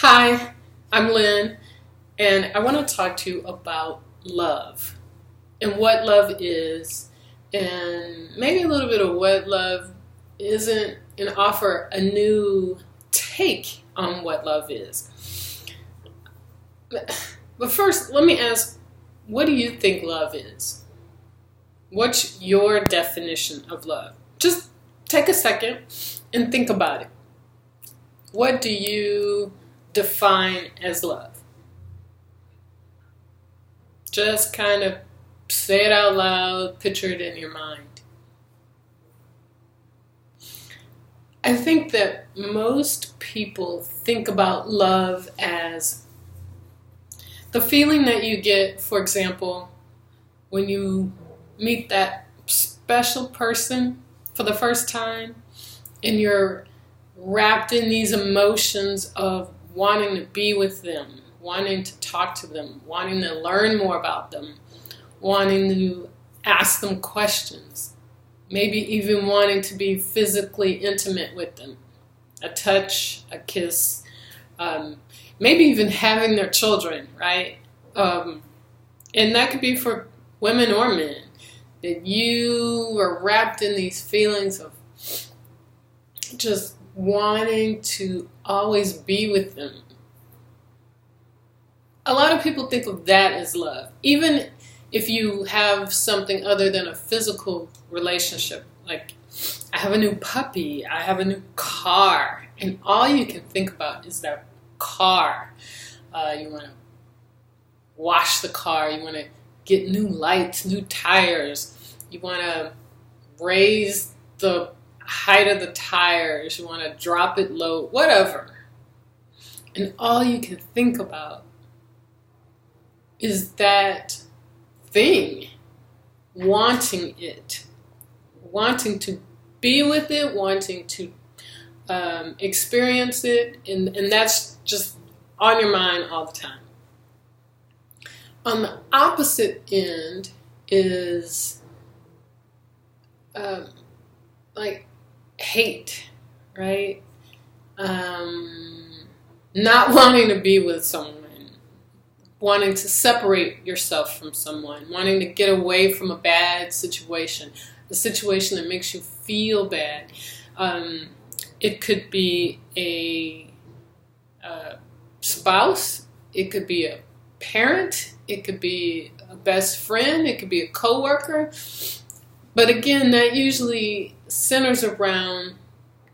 Hi, I'm Lynn, and I want to talk to you about love and what love is, and maybe a little bit of what love isn't, and offer a new take on what love is. But first, let me ask, what do you think love is? What's your definition of love? Just take a second and think about it. What do you define as love? Just kind of say it out loud, picture it in your mind. I think that most people think about love as the feeling that you get, for example, when you meet that special person for the first time and you're wrapped in these emotions of wanting to be with them, wanting to talk to them, wanting to learn more about them, wanting to ask them questions, maybe even wanting to be physically intimate with them, a touch, a kiss, maybe even having their children, right? And that could be for women or men, that you are wrapped in these feelings of just wanting to always be with them. A lot of people think of that as love. Even if you have something other than a physical relationship, like I have a new puppy, I have a new car, and all you can think about is that car. You want to wash the car, you want to get new lights, new tires, you want to raise the height of the tires, you want to drop it low, whatever. And all you can think about is that thing, wanting it, wanting to be with it, wanting to experience it, and that's just on your mind all the time. On the opposite end is like hate, right? Not wanting to be with someone, wanting to separate yourself from someone, wanting to get away from a bad situation, a situation that makes you feel bad. It could be a spouse, it could be a parent, it could be a best friend, it could be a coworker. But again, that usually centers around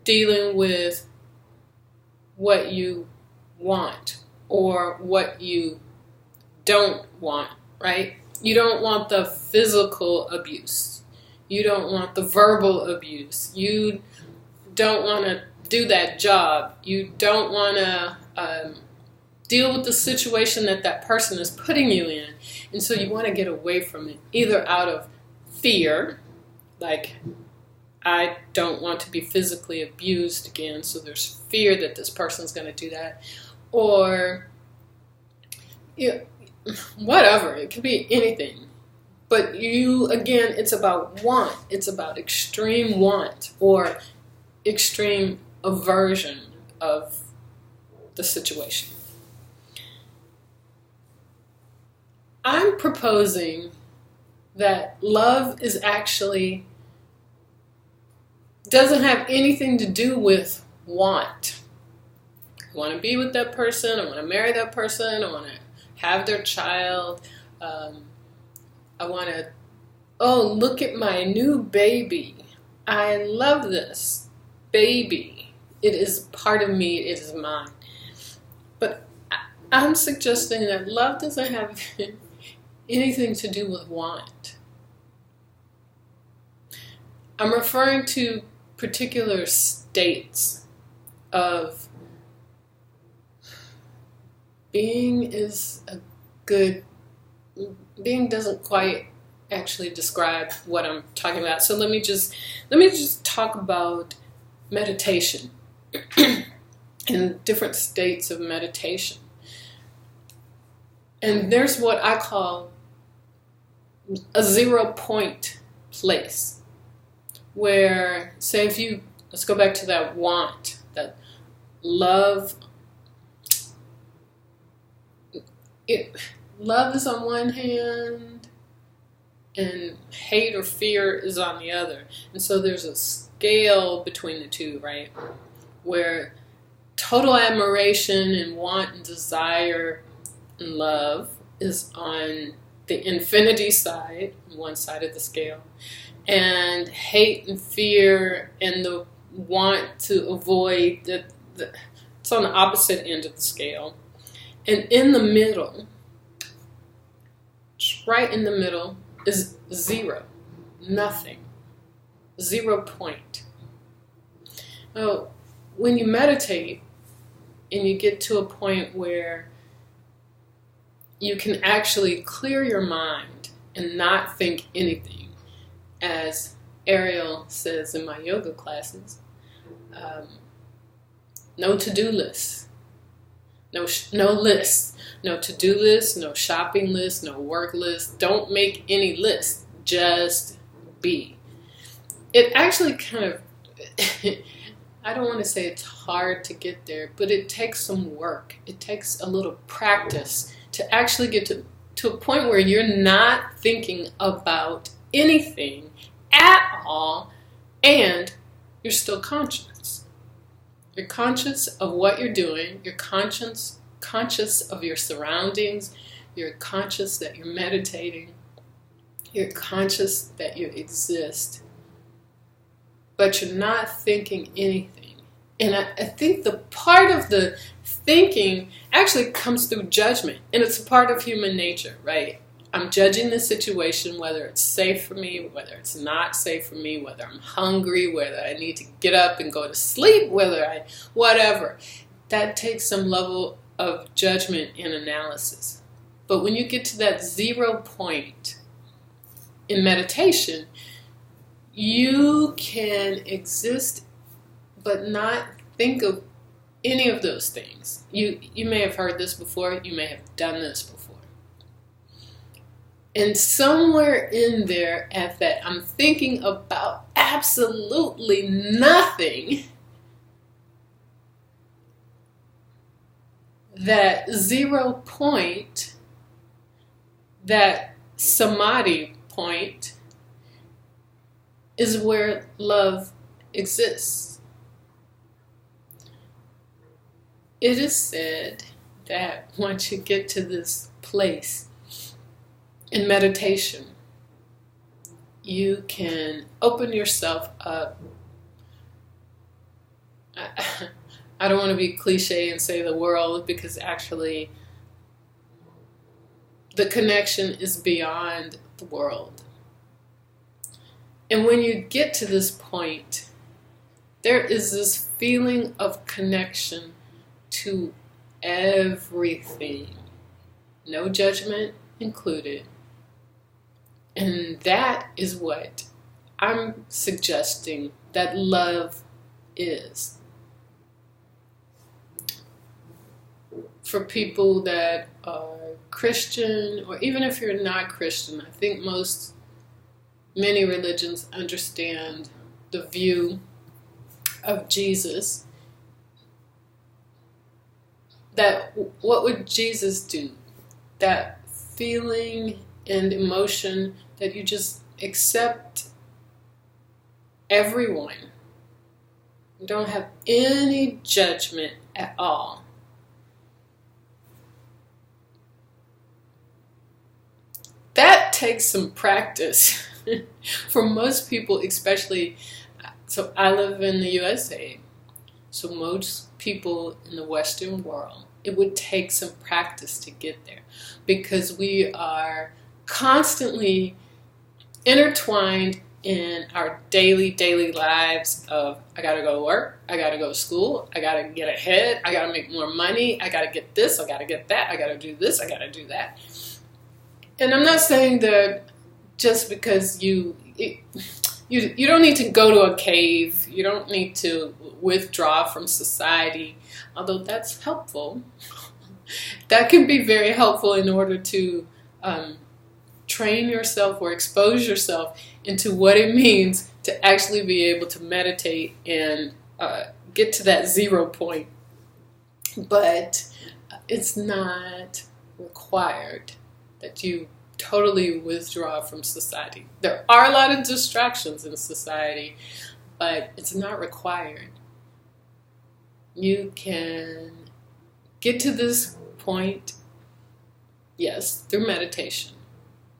dealing with what you want or what you don't want, right? You don't want the physical abuse. You don't want the verbal abuse. You don't want to do that job. You don't want to deal with the situation that person is putting you in. And so you want to get away from it, either out of fear, like I don't want to be physically abused again, so there's fear that this person's going to do that, or whatever. It could be anything. But again, it's about want. It's about extreme want or extreme aversion of the situation. I'm proposing that love is actually doesn't have anything to do with want. I want to be with that person. I want to marry that person. I want to have their child. I want to, look at my new baby. I love this baby. It is part of me. It is mine. But I'm suggesting that love doesn't have anything to do with want. I'm referring to particular states of being doesn't quite actually describe what I'm talking about. So let me just talk about meditation and different states of meditation. And there's what I call a 0 point place where, say, let's go back to that want, that love love is on one hand and hate or fear is on the other. And so there's a scale between the two, right? Where total admiration and want and desire and love is on the infinity side, one side of the scale, and hate and fear and the want to avoid, it's on the opposite end of the scale. And in the middle, right in the middle, is zero, nothing, 0 point. Now, when you meditate and you get to a point where you can actually clear your mind and not think anything, as Ariel says in my yoga classes, no to-do lists, no lists, no to-do lists, no shopping lists, no work lists. Don't make any lists, just be. It actually kind of, I don't want to say it's hard to get there, but it takes some work. It takes a little practice to actually get to a point where you're not thinking about anything at all, and you're still conscious. You're conscious of what you're doing. You're conscious of your surroundings. You're conscious that you're meditating. You're conscious that you exist. But you're not thinking anything. And I think the part of the thinking actually comes through judgment. And it's a part of human nature, right? I'm judging the situation, whether it's safe for me, whether it's not safe for me, whether I'm hungry, whether I need to get up and go to sleep, whatever. That takes some level of judgment and analysis. But when you get to that 0 point in meditation, you can exist but not think of any of those things. You may have heard this before, you may have done this before. And somewhere in there at that, I'm thinking about absolutely nothing. That 0 point, that samadhi point, is where love exists. It is said that once you get to this place in meditation, you can open yourself up. I don't want to be cliche and say the world, because actually the connection is beyond the world. And when you get to this point, there is this feeling of connection to everything, no judgment included. And that is what I'm suggesting that love is. For people that are Christian, or even if you're not Christian, I think many religions understand the view of Jesus. That what would Jesus do? That feeling and emotion that you just accept everyone. You don't have any judgment at all. That takes some practice for most people, especially. So I live in the USA. So most people in the Western world, it would take some practice to get there, because we are constantly intertwined in our daily lives of, I gotta go to work, I gotta go to school, I gotta get ahead, I gotta make more money, I gotta get this, I gotta get that, I gotta do this, I gotta do that. And I'm not saying that just because you don't need to go to a cave, you don't need to withdraw from society, although that's helpful. That can be very helpful in order to train yourself or expose yourself into what it means to actually be able to meditate and get to that 0 point. But it's not required that you totally withdraw from society. There are a lot of distractions in society, but it's not required. You can get to this point, yes, through meditation.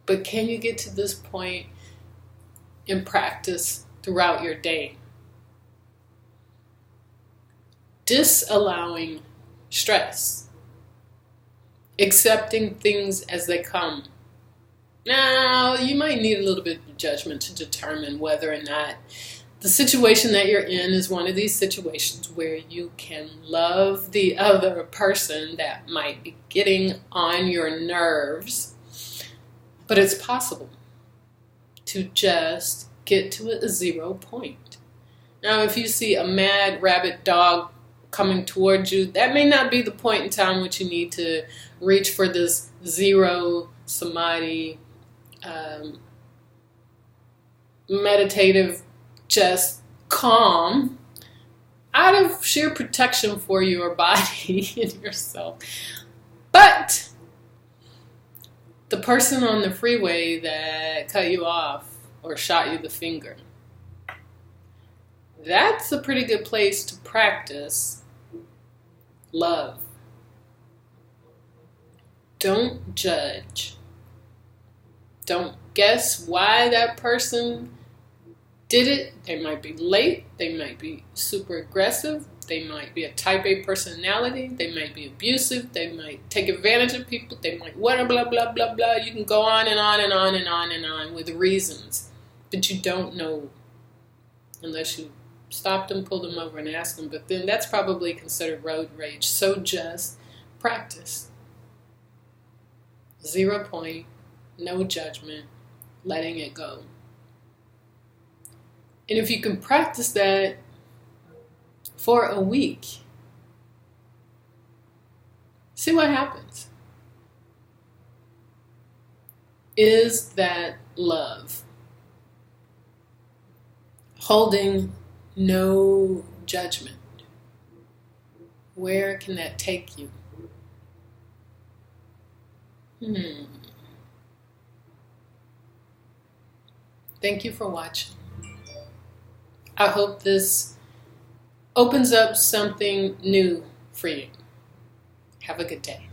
But can you get to this point in practice throughout your day? Disallowing stress. Accepting things as they come. Now, you might need a little bit of judgment to determine whether or not the situation that you're in is one of these situations where you can love the other person that might be getting on your nerves. But it's possible to just get to a 0 point. Now, if you see a mad rabid dog coming towards you, that may not be the point in time which you need to reach for this 0 samadhi, meditative, just calm, out of sheer protection for your body and yourself. But the person on the freeway that cut you off or shot you the finger, that's a pretty good place to practice love. Don't judge. Don't guess why that person did it. They might be late. They might be super aggressive. They might be a type A personality. They might be abusive. They might take advantage of people. They might blah, blah, blah, blah, blah. You can go on and on and on and on and on with reasons. But you don't know unless you stop them, pull them over, and ask them. But then that's probably considered road rage. So just practice. 0 point, no judgment, letting it go. And if you can practice that for a week, see what happens. Is that love? Holding no judgment. Where can that take you? Thank you for watching. I hope this opens up something new for you. Have a good day.